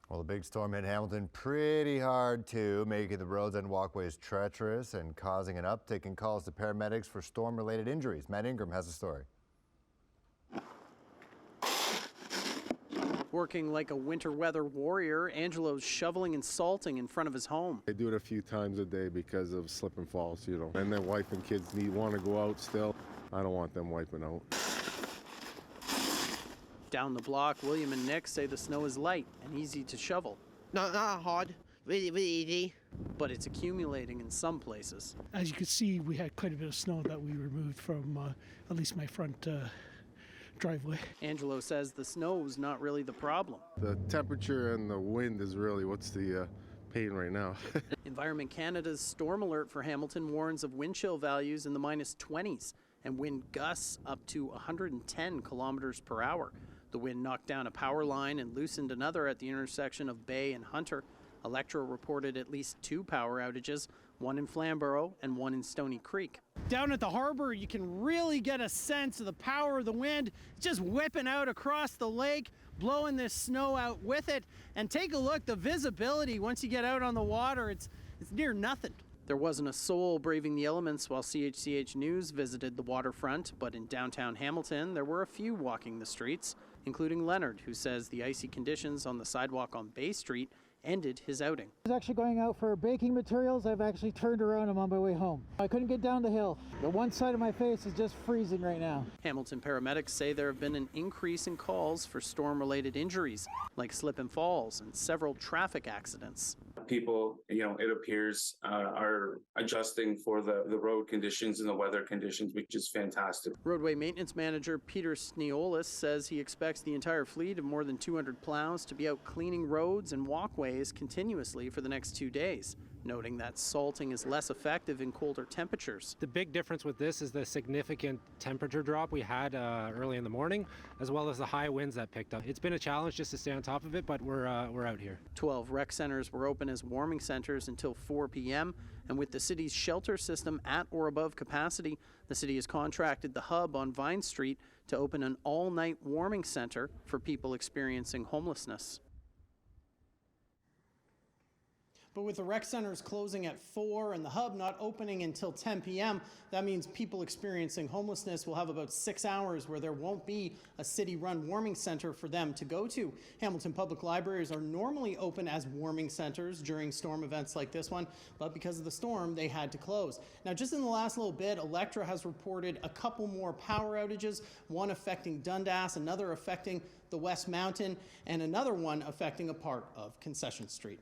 Well, the big storm hit Hamilton pretty hard too, making the roads and walkways treacherous and causing an uptick in calls to paramedics for storm-related injuries. Matt Ingram has a story. Working like a winter weather warrior, Angelo's shoveling and salting in front of his home. I do it a few times a day because of slip and falls, you know. And then wife and kids want to go out still. I don't want them wiping out. Down the block, William and Nick say the snow is light and easy to shovel. Not hard, really easy. But it's accumulating in some places. As you can see, we had quite a bit of snow that we removed from at least my front driveway. Angelo says the snow's not really the problem. The temperature and the wind is really what's the pain right now. Environment Canada's storm alert for Hamilton warns of wind chill values in the -20s and wind gusts up to 110 kilometers per hour. The wind knocked down a power line and loosened another at the intersection of Bay and Hunter. Alectra reported at least 2 power outages, one in Flamborough and one in Stoney Creek. Down at the harbor, you can really get a sense of the power of the wind. It's just whipping out across the lake, blowing this snow out with it. And take a look, the visibility once you get out on the water, it's near nothing. There wasn't a soul braving the elements while CHCH News visited the waterfront, but in downtown Hamilton, there were a few walking the streets, including Leonard, who says the icy conditions on the sidewalk on Bay Street ended his outing. I was actually going out for baking materials. I've actually turned around. I'm on my way home. I couldn't get down the hill. The one side of my face is just freezing right now. Hamilton paramedics say there have been an increase in calls for storm-related injuries, like slip and falls and several traffic accidents. People, it appears, are adjusting for the road conditions and the weather conditions, which is fantastic. Roadway maintenance manager Peter Sniuolis says he expects the entire fleet of more than 200 ploughs to be out cleaning roads and walkways continuously for the next 2 days, noting that salting is less effective in colder temperatures. The big difference with this is the significant temperature drop we had early in the morning, as well as the high winds that picked up. It's been a challenge just to stay on top of it, but we're out here. 12 rec centers were open as warming centers until 4 p.m. And with the city's shelter system at or above capacity, the city has contracted the Hub on Vine Street to open an all-night warming center for people experiencing homelessness. But with the rec centers closing at 4 and the Hub not opening until 10 p.m., that means people experiencing homelessness will have about 6 hours where there won't be a city-run warming center for them to go to. Hamilton Public Libraries are normally open as warming centers during storm events like this one, but because of the storm, they had to close. Now, just in the last little bit, Alectra has reported a couple more power outages, one affecting Dundas, another affecting the West Mountain, and another one affecting a part of Concession Street.